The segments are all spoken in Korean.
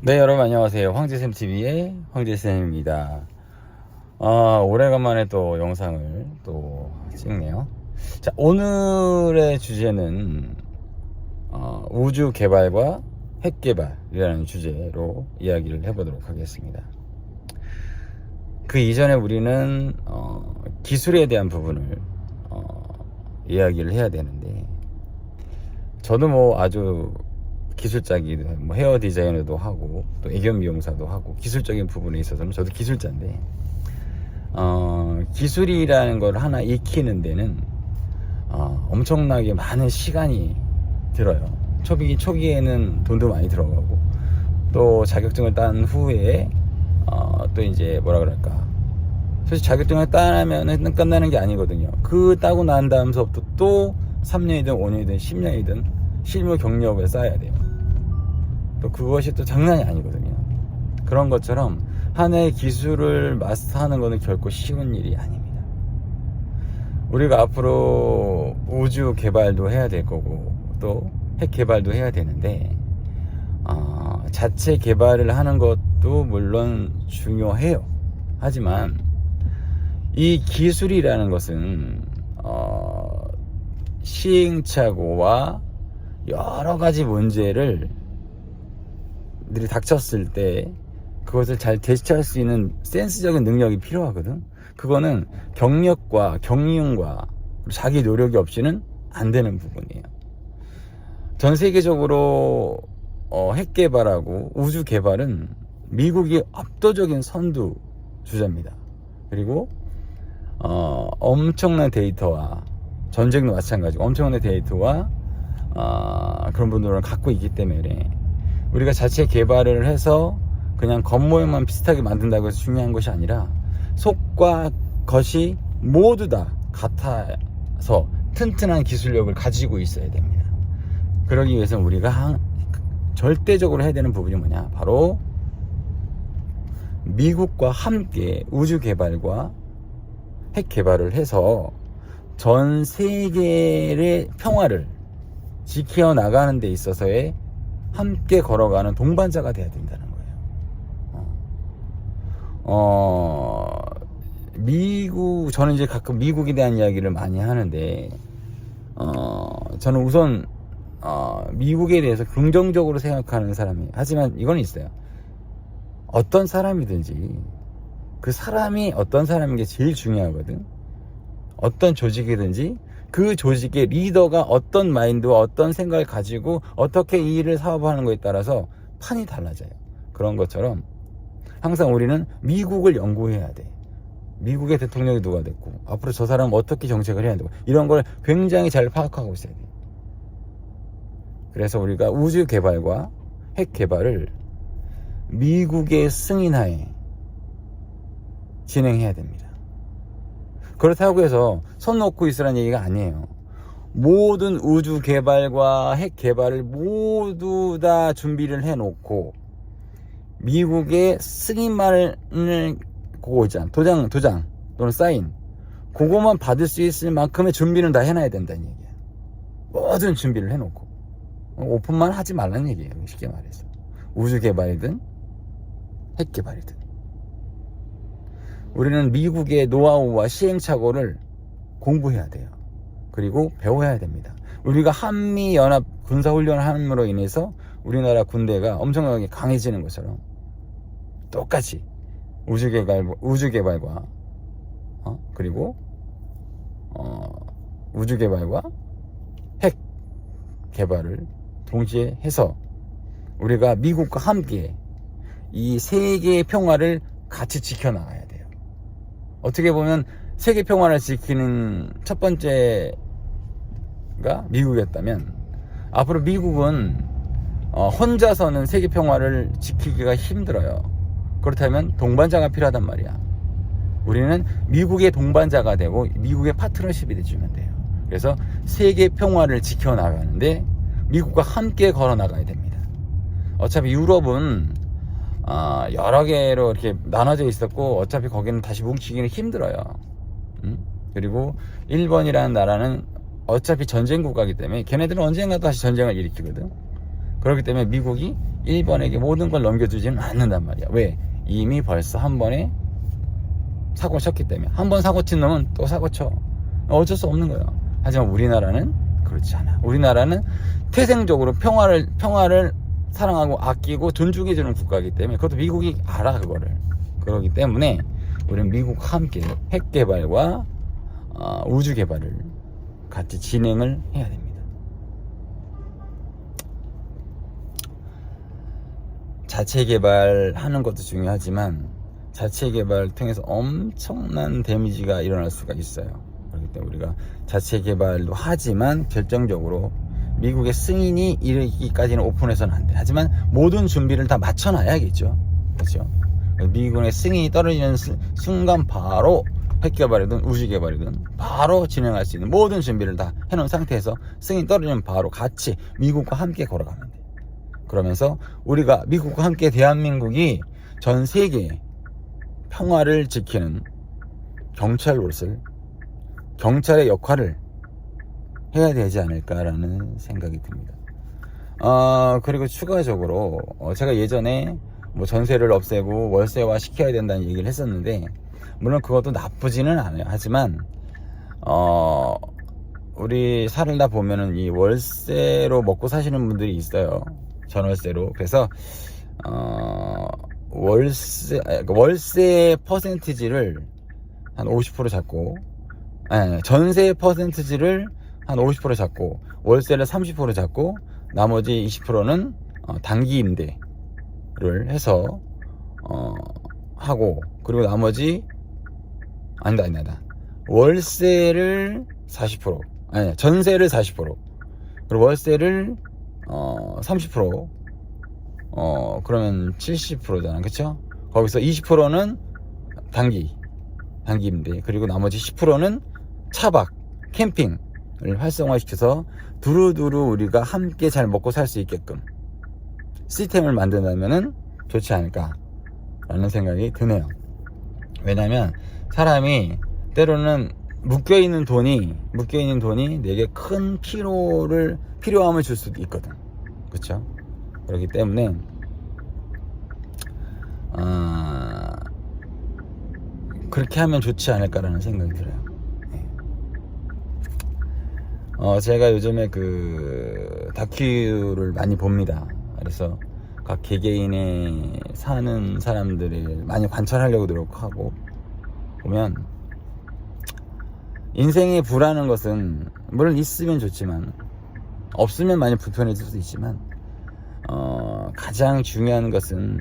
네, 여러분 안녕하세요. 황제쌤TV의 황제쌤입니다. 오래간만에 또 영상을 또 찍네요. 자, 오늘의 주제는 우주 개발과 핵 개발이라는 주제로 이야기를 해보도록 하겠습니다. 그 이전에 우리는 기술에 대한 부분을 이야기를 해야 되는데, 저도 뭐 아주 기술자기도 뭐 헤어 디자이너도 하고 또 애견 미용사도 하고 기술적인 부분에 있어서는 저도 기술자인데, 기술이라는 걸 하나 익히는 데는 엄청나게 많은 시간이 들어요. 초기에는 돈도 많이 들어가고, 또 자격증을 딴 후에 또 이제 뭐라 그럴까, 사실 자격증을 따면은 끝나는 게 아니거든요. 그 따고 난 다음서부터 또 3년이든 5년이든 10년이든 실무 경력을 쌓아야 돼요. 또 그것이 또 장난이 아니거든요. 그런 것처럼 하나의 기술을 마스터하는 것은 결코 쉬운 일이 아닙니다. 우리가 앞으로 우주 개발도 해야 될 거고 또 핵 개발도 해야 되는데, 자체 개발을 하는 것도 물론 중요해요. 하지만 이 기술이라는 것은 시행착오와 여러 가지 문제를 들이 닥쳤을 때 그것을 잘 대처할 수 있는 센스적인 능력이 필요하거든. 그거는 경력과 경륜과 자기 노력이 없이는 안 되는 부분이에요. 전 세계적으로 핵 개발하고 우주 개발은 미국이 압도적인 선두 주자입니다. 그리고 엄청난 데이터와, 전쟁도 마찬가지고 엄청난 데이터와 그런 분들은 갖고 있기 때문에 우리가 자체 개발을 해서 그냥 겉모양만 비슷하게 만든다고 해서 중요한 것이 아니라 속과 겉이 모두 다 같아서 튼튼한 기술력을 가지고 있어야 됩니다. 그러기 위해서는 우리가 절대적으로 해야 되는 부분이 뭐냐, 바로 미국과 함께 우주 개발과 핵 개발을 해서 전 세계의 평화를 지켜나가는 데 있어서의 함께 걸어가는 동반자가 돼야 된다는 거예요. 저는 이제 가끔 미국에 대한 이야기를 많이 하는데, 저는 우선 미국에 대해서 긍정적으로 생각하는 사람이에요. 하지만 이건 있어요. 어떤 사람이든지 그 사람이 어떤 사람인 게 제일 중요하거든. 어떤 조직이든지 그 조직의 리더가 어떤 마인드와 어떤 생각을 가지고 어떻게 이 일을 사업하는 거에 따라서 판이 달라져요. 그런 것처럼 항상 우리는 미국을 연구해야 돼. 미국의 대통령이 누가 됐고 앞으로 저 사람은 어떻게 정책을 해야 되고, 이런 걸 굉장히 잘 파악하고 있어야 돼. 그래서 우리가 우주 개발과 핵 개발을 미국의 승인하에 진행해야 됩니다. 그렇다고 해서 손 놓고 있으라는 얘기가 아니에요. 모든 우주 개발과 핵 개발을 모두 다 준비를 해놓고 미국의 승인만을 그거 있잖아, 도장 또는 사인, 그거만 받을 수 있을 만큼의 준비는 다 해놔야 된다는 얘기예요. 모든 준비를 해놓고 오픈만 하지 말라는 얘기예요. 쉽게 말해서 우주 개발이든 핵 개발이든 우리는 미국의 노하우와 시행착오를 공부해야 돼요. 그리고 배워야 됩니다. 우리가 한미연합 군사훈련을 함으로 인해서 우리나라 군대가 엄청나게 강해지는 것처럼 똑같이 우주 개발과 그리고 우주 개발과 핵 개발을 동시에 해서 우리가 미국과 함께 이 세계의 평화를 같이 지켜나가야 돼요. 어떻게 보면 세계 평화를 지키는 첫 번째가 미국이었다면, 앞으로 미국은 혼자서는 세계 평화를 지키기가 힘들어요. 그렇다면 동반자가 필요하단 말이야. 우리는 미국의 동반자가 되고 미국의 파트너십이 돼주면 돼요. 그래서 세계 평화를 지켜나가는데 미국과 함께 걸어나가야 됩니다. 어차피 유럽은 여러 개로 이렇게 나눠져 있었고 어차피 거기는 다시 뭉치기는 힘들어요. 그리고 일본이라는 나라는 어차피 전쟁 국가이기 때문에 걔네들은 언젠가 다시 전쟁을 일으키거든. 그렇기 때문에 미국이 일본에게 모든 걸 넘겨주지는 않는단 말이야. 왜? 이미 벌써 한 번에 사고 쳤기 때문에. 한 번 사고 친 놈은 또 사고 쳐. 어쩔 수 없는 거예요. 하지만 우리나라는 그렇지 않아. 우리나라는 태생적으로 평화를 사랑하고 아끼고 존중해 주는 국가이기 때문에, 그것도 미국이 알아 그거를. 그렇기 때문에 우리는 미국과 함께 핵 개발과 우주 개발을 같이 진행을 해야 됩니다. 자체 개발하는 것도 중요하지만 자체 개발을 통해서 엄청난 데미지가 일어날 수가 있어요. 그렇기 때문에 우리가 자체 개발도 하지만 결정적으로 미국의 승인이 이르기까지는 오픈해서는 안 돼. 하지만 모든 준비를 다 맞춰놔야겠죠. 그렇죠? 미국의 승인이 떨어지는 순간 바로 핵 개발이든 우주 개발이든 바로 진행할 수 있는 모든 준비를 다 해놓은 상태에서 승인 떨어지면 바로 같이 미국과 함께 걸어가면 돼. 그러면서 우리가 미국과 함께 대한민국이 전 세계 평화를 지키는 경찰의 역할을 해야 되지 않을까라는 생각이 듭니다. 그리고 추가적으로 제가 예전에 뭐 전세를 없애고 월세화 시켜야 된다는 얘기를 했었는데, 물론 그것도 나쁘지는 않아요. 하지만 우리 살다 보면은 이 월세로 먹고 사시는 분들이 있어요. 전월세로. 그래서 월세 퍼센티지를 한 50% 잡고, 전세 퍼센티지를 한 50% 잡고, 월세를 30% 잡고, 나머지 20%는 단기 임대를 해서 하고, 그리고 나머지 아니다. 월세를 40%, 전세를 40%, 그리고 월세를 30%, 그러면 70%잖아. 그쵸? 거기서 20%는 단기 임대, 그리고 나머지 10%는 차박, 캠핑을 활성화시켜서 두루두루 우리가 함께 잘 먹고 살 수 있게끔 시스템을 만든다면은 좋지 않을까라는 생각이 드네요. 왜냐면 사람이 때로는 묶여있는 돈이 내게 큰 필요함을 줄 수도 있거든. 그쵸? 그렇기 때문에 그렇게 하면 좋지 않을까라는 생각이 들어요. 제가 요즘에 그 다큐를 많이 봅니다. 그래서 각 개개인의 사는 사람들을 많이 관찰하려고 노력하고 보면, 인생에 부라는 것은 물론 있으면 좋지만 없으면 많이 불편해질 수도 있지만, 가장 중요한 것은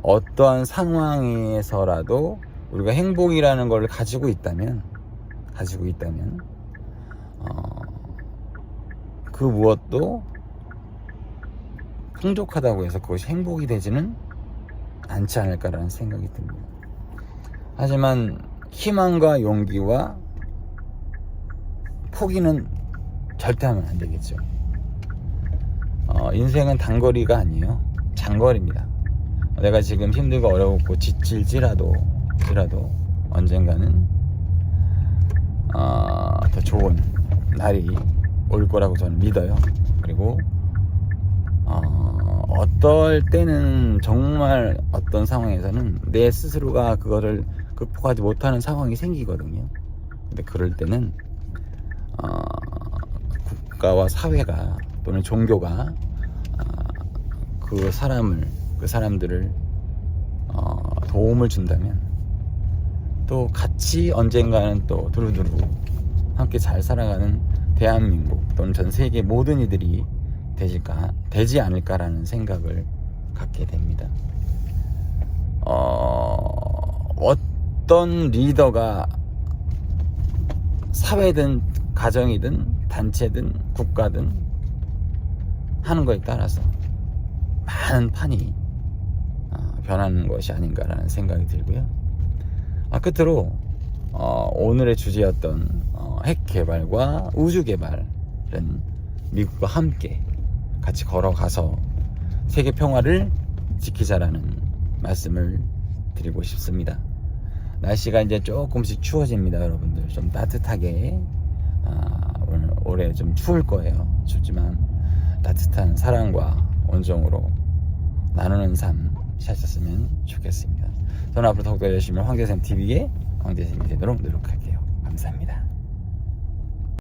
어떠한 상황에서라도 우리가 행복이라는 걸 가지고 있다면 그 무엇도 풍족하다고 해서 그것이 행복이 되지는 않지 않을까라는 생각이 듭니다. 하지만 희망과 용기와 포기는 절대 하면 안 되겠죠. 인생은 단거리가 아니에요. 장거리입니다. 내가 지금 힘들고 어렵고 지칠지라도 언젠가는 더 좋은 날이 올 거라고 저는 믿어요. 그리고 어떨 때는 정말 어떤 상황에서는 내 스스로가 그거를 극복하지 못하는 상황이 생기거든요. 근데 그럴 때는 국가와 사회가 또는 종교가 그 사람들을 도움을 준다면, 또 같이 언젠가는 또 두루두루 함께 잘 살아가는 대한민국 또는 전 세계 모든 이들이 되지 않을까라는 생각을 갖게 됩니다. 어떤 리더가 사회든 가정이든 단체든 국가든 하는 거에 따라서 많은 판이 변하는 것이 아닌가라는 생각이 들고요. 끝으로 오늘의 주제였던 핵 개발과 우주 개발은 미국과 함께 같이 걸어가서 세계 평화를 지키자라는 말씀을 드리고 싶습니다. 날씨가 이제 조금씩 추워집니다. 여러분들 좀 따뜻하게, 올해 좀 추울 거예요. 춥지만 따뜻한 사랑과 원정으로 나누는 삶 사셨으면 좋겠습니다. 저는 앞으로 더욱더 열심히 황대샘TV의 황대샘이 되도록 노력할게요. 감사합니다.